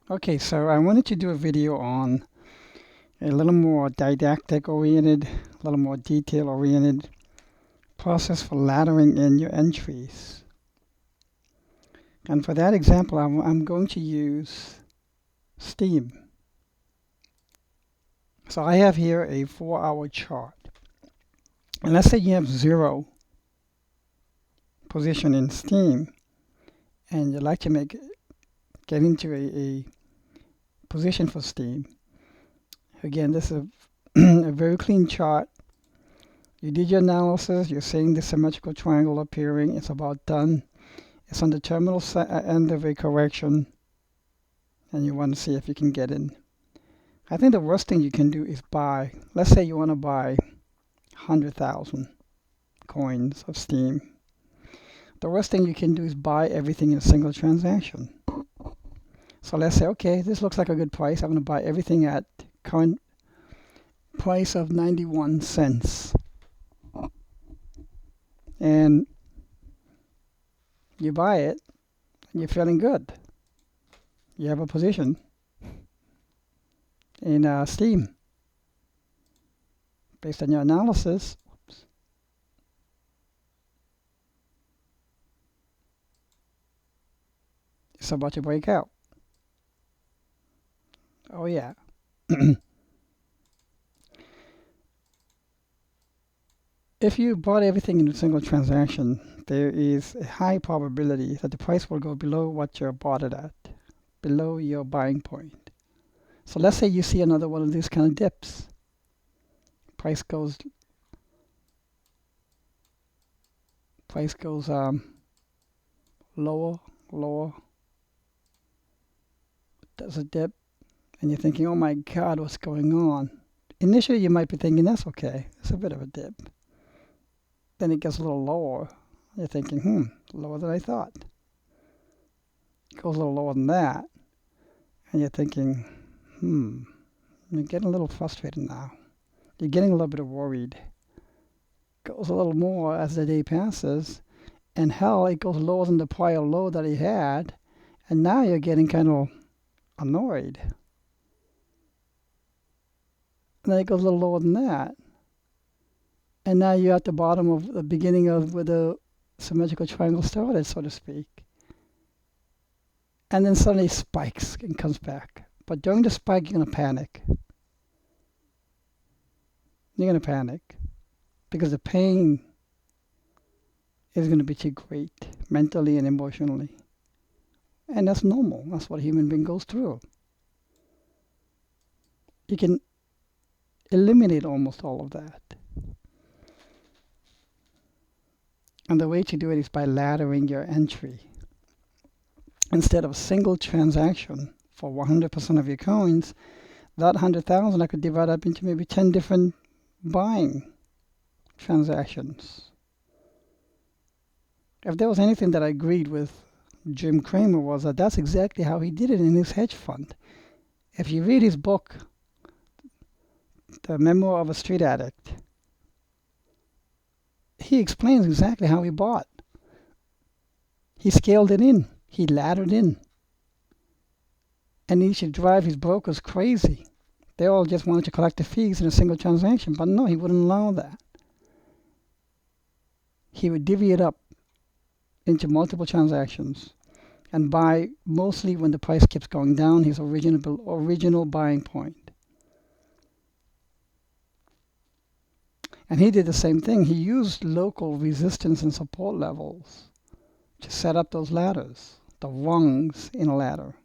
Okay, so I wanted to do a video on a little more didactic oriented, a little more detail oriented process for laddering in your entries. And for that example, I'm going to use Steam. So I have here a 4-hour chart. And let's say you have 0 position in Steam and you'd like to get into a position for Steam. Again, this is a very clean chart. You did your analysis, you're seeing the symmetrical triangle appearing, it's about done. It's on the terminal end of a correction, and you want to see if you can get in. I think the worst thing you can do is buy. Let's say you want to buy 100,000 coins of Steam. The worst thing you can do is buy everything in a single transaction. So let's say, okay, this looks like a good price. I'm going to buy everything at current price of 91 cents. And you buy it, and you're feeling good. You have a position in Steam. Based on your analysis, it's about to break out. Oh yeah. If you bought everything in a single transaction, there is a high probability that the price will go below what you bought it at, below your buying point. So let's say you see another one of these kind of dips. Price goes lower, lower. Does a dip, and you're thinking, oh my God, what's going on? Initially, you might be thinking, that's okay. It's a bit of a dip. Then it gets a little lower. You're thinking, lower than I thought. It goes a little lower than that. And you're thinking, you're getting a little frustrated now. You're getting a little bit worried. Goes a little more as the day passes. And hell, it goes lower than the prior low that he had. And now you're getting kind of annoyed. And then it goes a little lower than that. And now you're at the bottom of the beginning of where the symmetrical triangle started, so to speak. And then suddenly it spikes and comes back. But during the spike, you're going to panic. You're going to panic because the pain is going to be too great mentally and emotionally. And that's normal. That's what a human being goes through. You can eliminate almost all of that. And the way to do it is by laddering your entry. Instead of a single transaction for 100% of your coins, that 100,000 I could divide up into maybe 10 different buying transactions. If there was anything that I agreed with Jim Cramer was that that's exactly how he did it in his hedge fund. If you read his book, The Memoir of a Street Addict, he explains exactly how he bought. He scaled it in. He laddered in. And he should drive his brokers crazy. They all just wanted to collect the fees in a single transaction, but no, he wouldn't allow that. He would divvy it up into multiple transactions and buy mostly when the price keeps going down, his original buying point. And he did the same thing. He used local resistance and support levels to set up those ladders, the rungs in a ladder.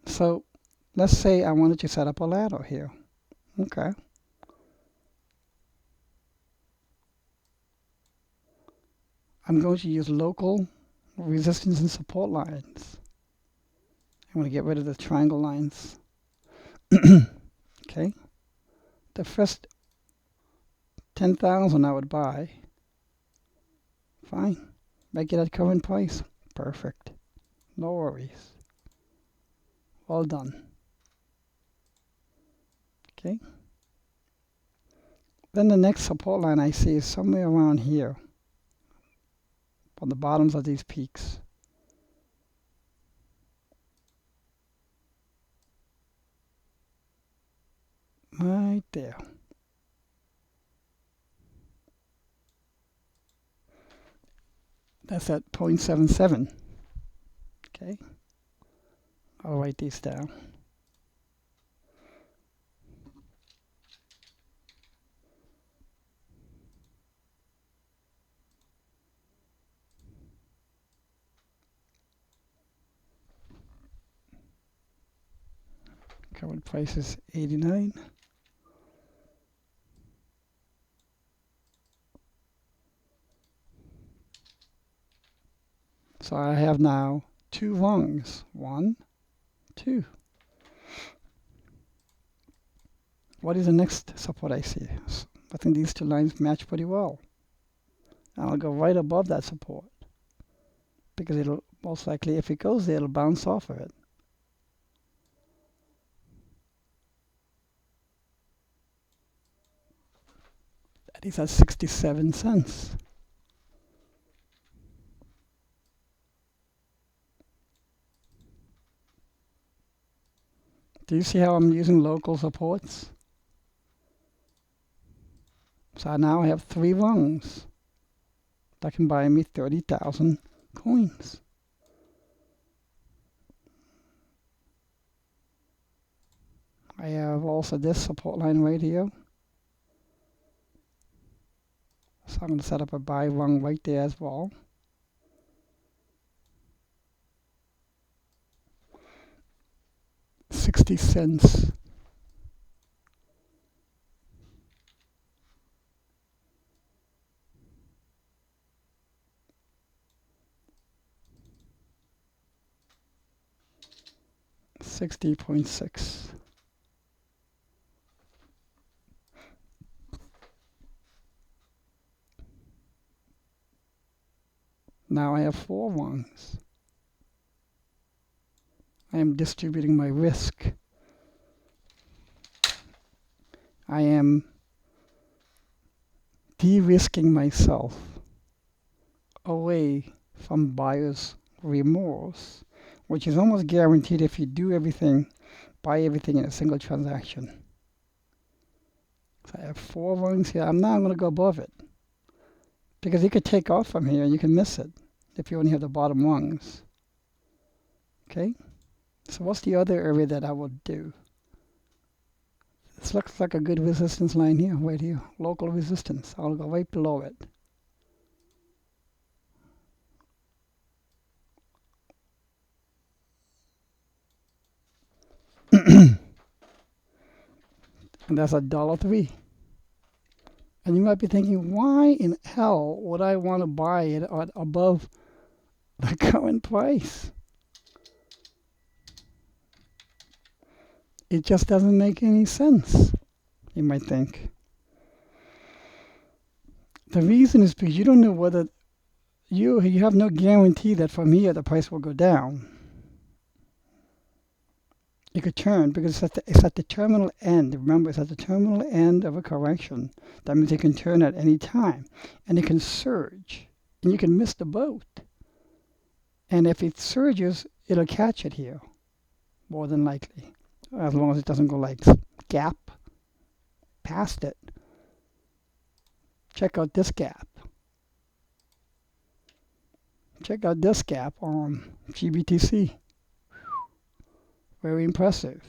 So let's say I wanted to set up a ladder here. Okay. I'm going to use local resistance and support lines. I'm going to get rid of the triangle lines. Okay. The first 10,000 I would buy. Fine. Make it at current price. Perfect. No worries. All done. Okay. Then the next support line I see is somewhere around here on the bottoms of these peaks. right there. That's at 0.77. Okay, I'll write these down. Current price is 89. So I have now 2 rungs. 1, 2. What is the next support I see? I think these 2 lines match pretty well. And I'll go right above that support because it'll most likely, if it goes there, it'll bounce off of it. That is at 67 cents. Do you see how I'm using local supports? So now I have 3 rungs that can buy me 30,000 coins. I have also this support line right here. So I'm going to set up a buy rung right there as well. $0.60. $60.6. Now I have 4 rungs. I am distributing my risk. I am de-risking myself away from buyer's remorse, which is almost guaranteed if you do everything, buy everything in a single transaction. So I have 4 rungs here. I'm not going to go above it because you could take off from here and you can miss it if you only have the bottom rungs. Okay, so what's the other area that I would do? This looks like a good resistance line here, right here, local resistance. I'll go right below it. And that's $1.03. And you might be thinking, why in hell would I want to buy it at above the current price? It just doesn't make any sense, you might think. The reason is because you don't know whether you have no guarantee that from here the price will go down. It could turn because it's at the terminal end. Remember, it's at the terminal end of a correction. That means it can turn at any time. And it can surge. And you can miss the boat. And if it surges, it'll catch it here, more than likely. As long as it doesn't go like gap past it. Check out this gap. Check out this gap on GBTC. Very impressive.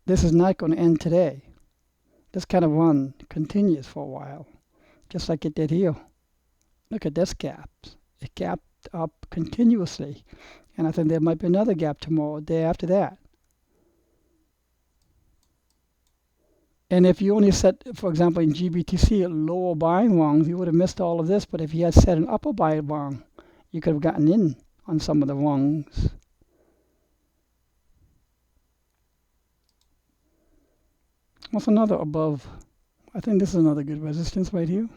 This is not going to end today. This kind of run continues for a while, just like it did here. Look at this gap. It gapped up continuously. And I think there might be another gap tomorrow, day after that. And if you only set, for example, in GBTC, lower buying rungs, you would have missed all of this. But if you had set an upper buying rung, you could have gotten in on some of the rungs. What's another above? I think this is another good resistance right here.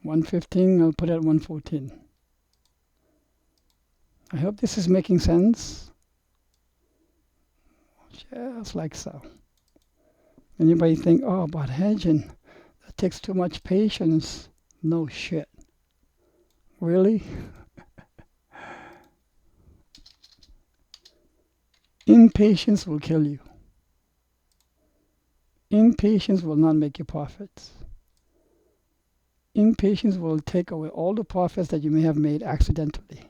115, I'll put it at 114. I hope this is making sense. Just like so. Anybody think, oh, about hedging, that takes too much patience? No shit. Really? Impatience will kill you. Impatience will not make you profits. Impatience will take away all the profits that you may have made accidentally.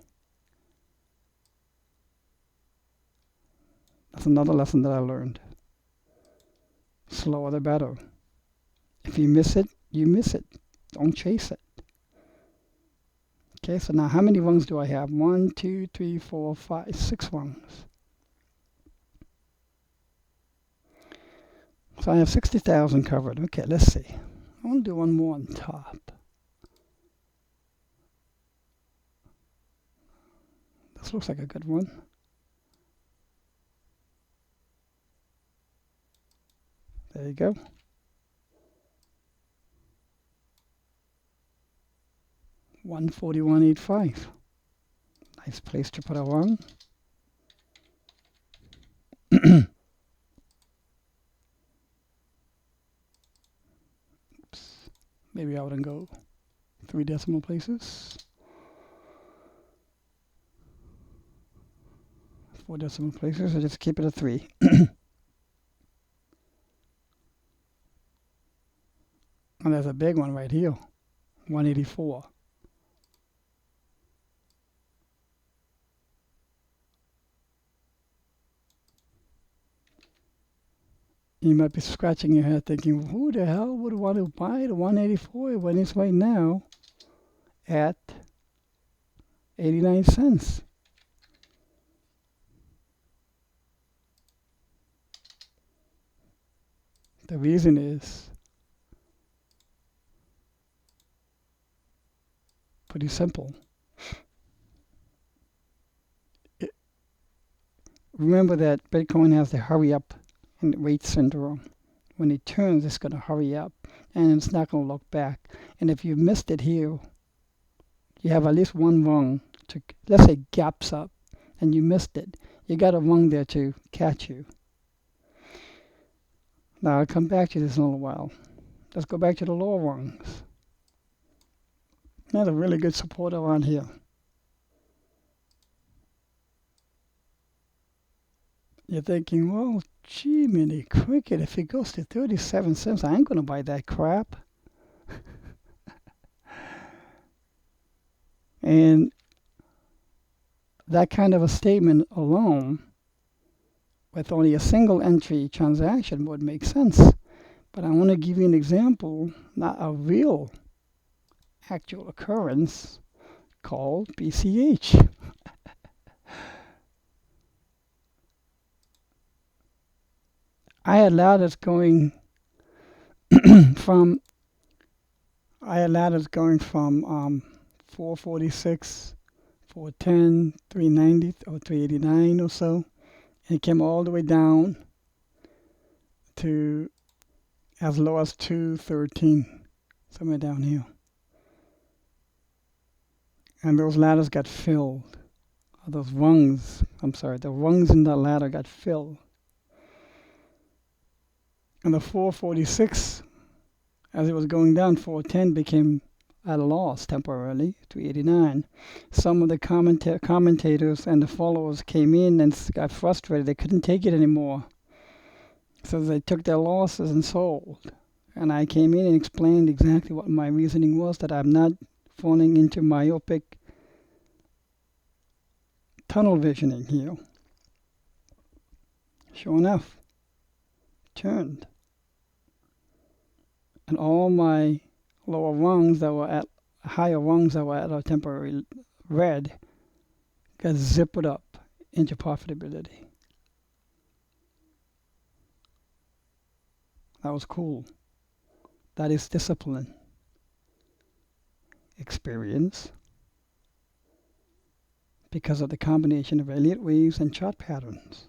That's another lesson that I learned. Slower the better. If you miss it, you miss it. Don't chase it. Okay, so now how many rungs do I have? 1, 2, 3, 4, 5, 6 rungs. So I have 60,000 covered. Okay, let's see. I want to do one more on top. This looks like a good one. There you go. $141.85. Nice place to put a rung. Oops. Maybe I wouldn't go 3 decimal places. 4 decimal places, so just keep it at 3. And there's a big one right here, 184. You might be scratching your head thinking, who the hell would want to buy the 184 when it's right now at 89 cents? The reason is pretty simple. Remember that Bitcoin has the hurry up and wait syndrome. When it turns, it's going to hurry up and it's not going to look back. And if you missed it here, you have at least one rung to, let's say, gaps up and you missed it. You got a rung there to catch you. Now I'll come back to this in a little while. Let's go back to the lower rungs. There's a really good support around here. You're thinking, well, gee, mini cricket, if it goes to 37 cents, I ain't going to buy that crap. And that kind of a statement alone, with only a single entry transaction, would make sense. But I want to give you an example, not a real actual occurrence, called BCH. I had ladders going from 446, 410, 390 or 389 or so, and it came all the way down to as low as 213, somewhere down here. And those ladders got filled. The rungs in that ladder got filled. And the 446, as it was going down, 410 became at a loss temporarily, 389. Some of the commentators and the followers came in and got frustrated. They couldn't take it anymore. So they took their losses and sold. And I came in and explained exactly what my reasoning was, that I'm not falling into myopic tunnel visioning here. Sure enough, turned. And all my lower rungs that were at higher rungs that were at a temporary red got zipped up into profitability. That was cool. That is discipline, experience, because of the combination of Elliott waves and chart patterns.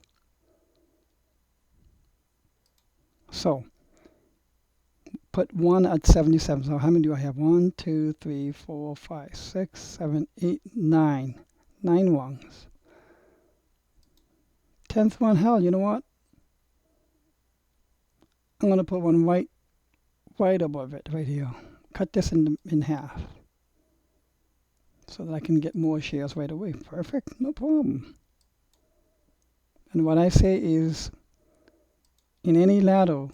So, put 1 at 77. So how many do I have? 1, 2, 3, 4, 5, 6, 7, 8, 9. 9 rungs. 10th one, hell, you know what? I'm going to put one right above it, right here. Cut this in half so that I can get more shares right away. Perfect, no problem. And what I say is, in any ladder,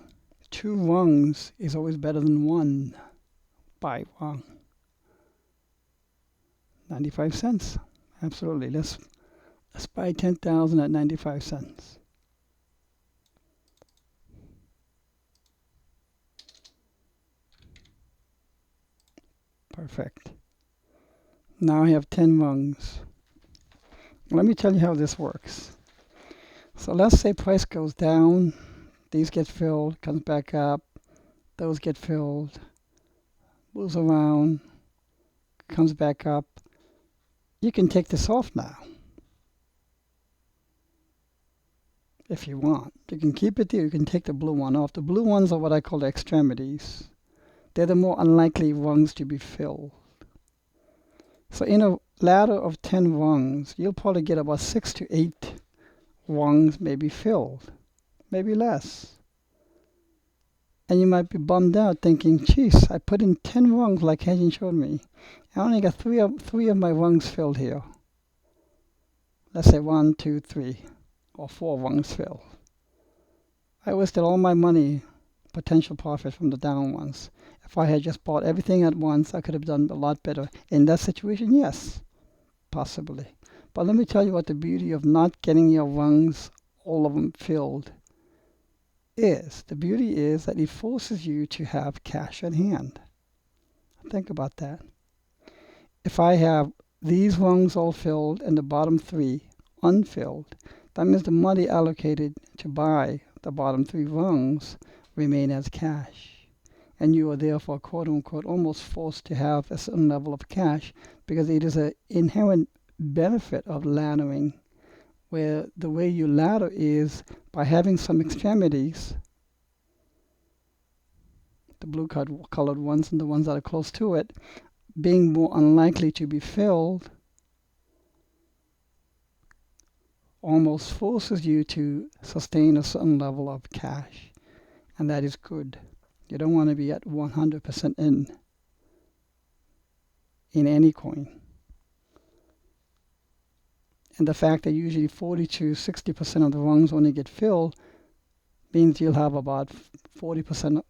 2 rungs is always better than 1 buy rung. 95 cents. Absolutely. Let's buy 10,000 at 95 cents. Perfect. Now I have 10 rungs. Let me tell you how this works. So let's say price goes down, these get filled, comes back up, those get filled, moves around, comes back up. You can take this off now if you want. You can keep it there, you can take the blue one off. The blue ones are what I call the extremities. They're the more unlikely rungs to be filled. So in a ladder of 10 rungs, you'll probably get about 6 to 8 rungs maybe filled, maybe less. And you might be bummed out thinking, geez, I put in 10 rungs like Hedgen showed me. I only got three of my rungs filled here. Let's say 1, 2, 3, or 4 rungs filled. I wasted all my money, potential profit from the down ones. If I had just bought everything at once, I could have done a lot better. In that situation, yes, possibly. But let me tell you what the beauty of not getting your rungs, all of them filled, is. The beauty is that it forces you to have cash at hand. Think about that. If I have these rungs all filled and the bottom 3 unfilled, that means the money allocated to buy the bottom 3 rungs remain as cash. And you are therefore, quote unquote, almost forced to have a certain level of cash because it is an inherent benefit of laddering, where the way you ladder is by having some extremities, the blue colored ones and the ones that are close to it, being more unlikely to be filled, almost forces you to sustain a certain level of cash. And that is good. You don't want to be at 100% in any coin. And the fact that usually 40 to 60% of the rungs only get filled means you'll have about 40%,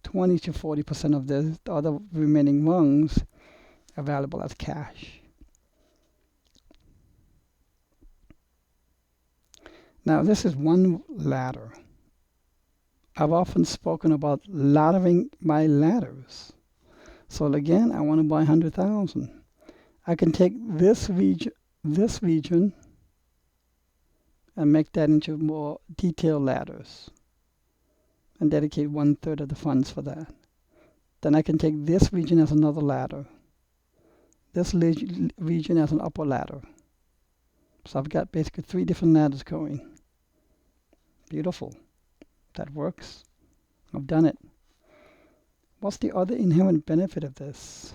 20 to 40% of the other remaining rungs available as cash. Now this is one ladder. I've often spoken about laddering my ladders. So again, I want to buy 100,000. I can take this region and make that into more detailed ladders and dedicate 1/3 of the funds for that. Then I can take this region as another ladder, this region as an upper ladder. So I've got basically 3 different ladders going. Beautiful. That works. I've done it. What's the other inherent benefit of this?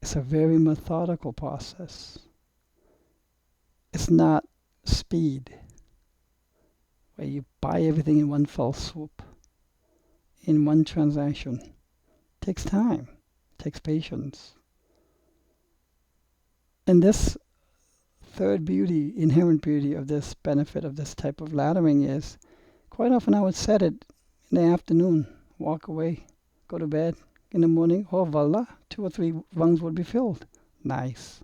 It's a very methodical process. It's not speed, where you buy everything in one fell swoop, in one transaction. It takes time, it takes patience. And this third beauty, inherent beauty of this benefit of this type of laddering is, quite often I would set it in the afternoon, walk away, go to bed. In the morning, oh voila, 2 or 3 rungs would be filled. Nice.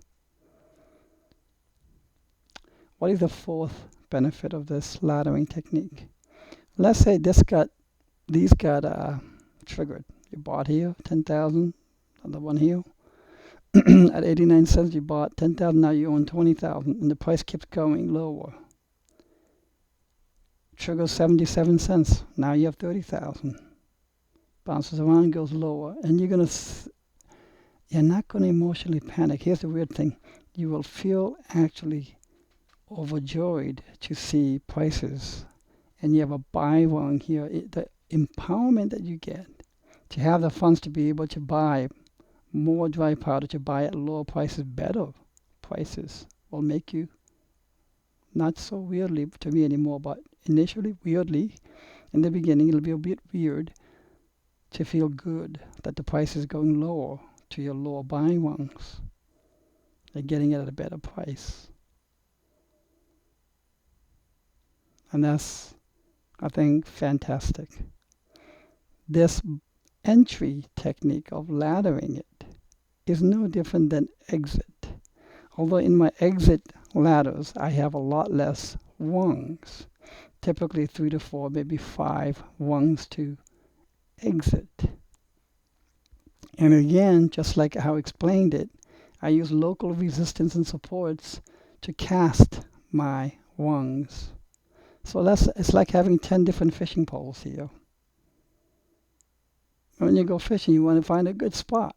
What is the fourth benefit of this laddering technique? Let's say these got triggered. You bought here, 10,000, another one here. At 89 cents, you bought 10,000, now you own 20,000, and the price keeps going lower. Triggers 77 cents, now you have 30,000. Bounces around, goes lower, and you're not going to emotionally panic. Here's the weird thing. You will feel actually overjoyed to see prices, and you have a buy rung here. The empowerment that you get to have the funds to be able to buy more dry powder, to buy at lower prices, better prices, will make you, not so weirdly to me anymore, but initially weirdly, in the beginning it'll be a bit weird to feel good that the price is going lower to your lower buying rungs. They're getting it at a better price. And that's, I think, fantastic. this entry technique of laddering it is no different than exit. Although in my exit ladders, I have a lot less rungs, typically 3 to 4, maybe 5 rungs to exit. And again, just like how I explained it, I use local resistance and supports to cast my rungs. So it's like having 10 different fishing poles here. When you go fishing, you want to find a good spot.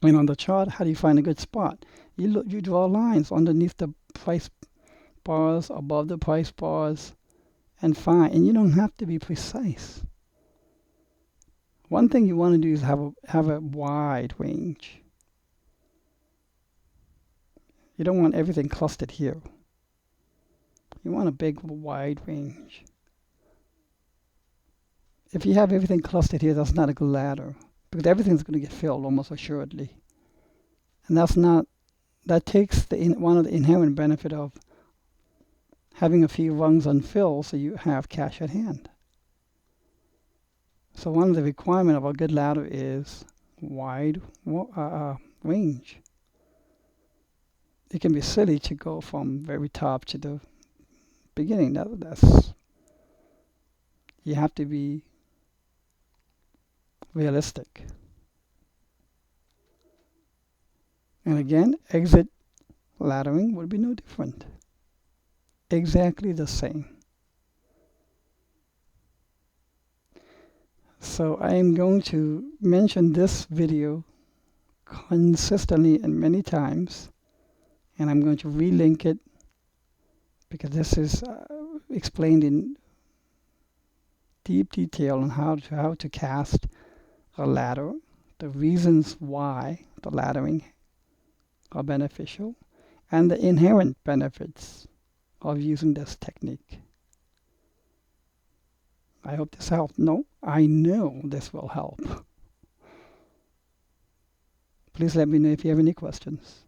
And on the chart, how do you find a good spot? You draw lines underneath the price bars, above the price bars, and you don't have to be precise. One thing you want to do is have a wide range. You don't want everything clustered here. You want a big, wide range. If you have everything clustered here, that's not a good ladder, because everything's going to get filled almost assuredly. And that takes one of the inherent benefit of having a few rungs unfilled so you have cash at hand. So one of the requirements of a good ladder is wide range. It can be silly to go from very top to the beginning. You have to be realistic. And again, exit laddering would be no different. Exactly the same. So I am going to mention this video consistently and many times, and I'm going to relink it because this is explained in deep detail on how to cast a ladder, the reasons why the laddering are beneficial, and the inherent benefits of using this technique. I hope this helped. No, I know this will help. Please let me know if you have any questions.